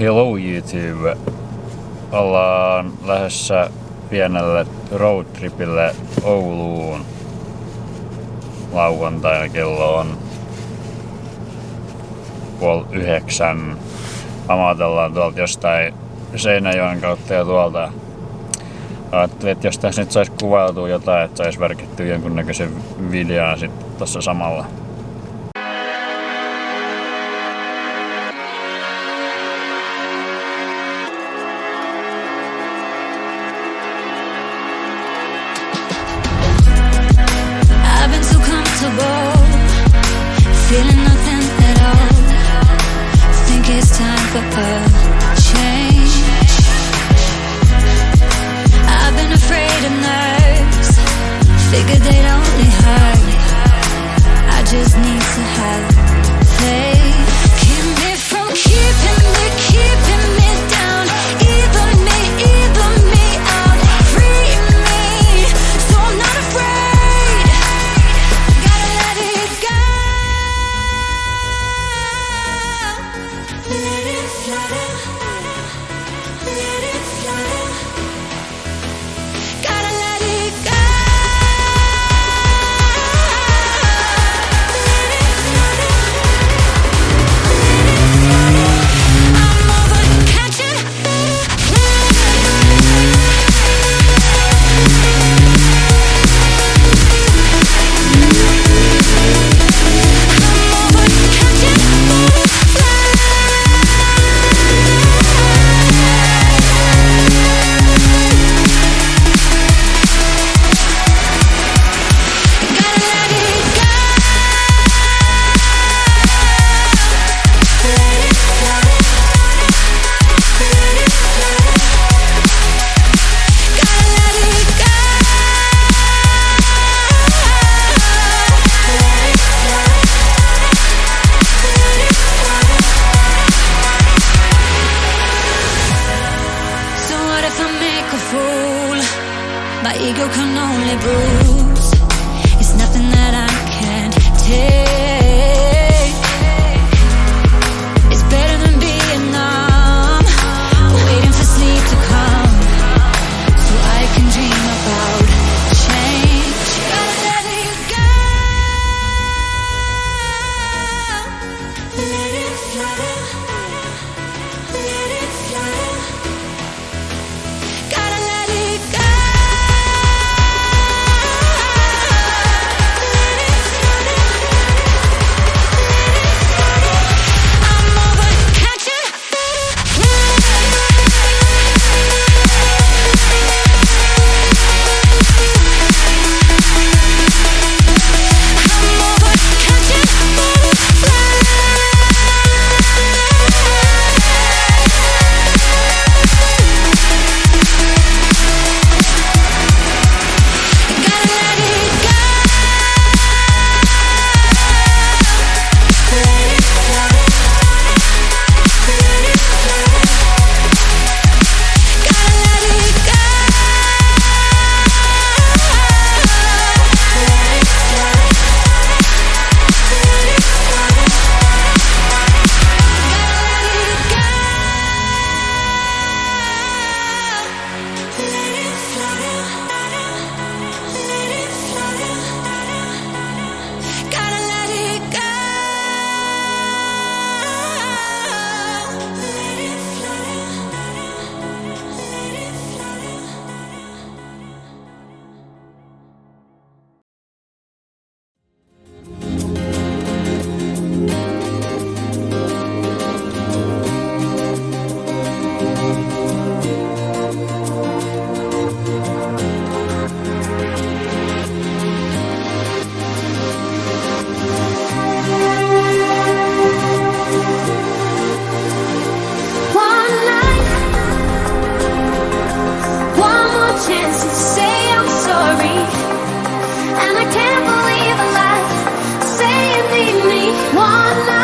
Hello YouTube! Ollaan lähdössä pienelle roadtripille Ouluun. Lauantaina kello on 8:30. Amatellaan tuolta jostain Seinäjoen kautta ja tuolta. Ajattelin, että jos tässä nyt sais kuvailtua jotain, että sais värkittyä jonkunnäköisen videon sitten tossa samalla. Feeling nothing at all. Think it's time for a change. I've been afraid of nerves. Figured they'd only hurt. I just need to have faith. Keep me from keeping me down. Even me out. Free me, so I'm not afraid. Gotta let it go. Let it flutter. Let it flutter. Gotta let it go. Let it flutter. Let it flutter. I'm over catching. My ego can only bruise. It's nothing that I can't take. It's better than being numb, waiting for sleep to come, so I can dream about change. Gotta let it go. Let it flutter. Let it flutter. Gotta let it go. One night.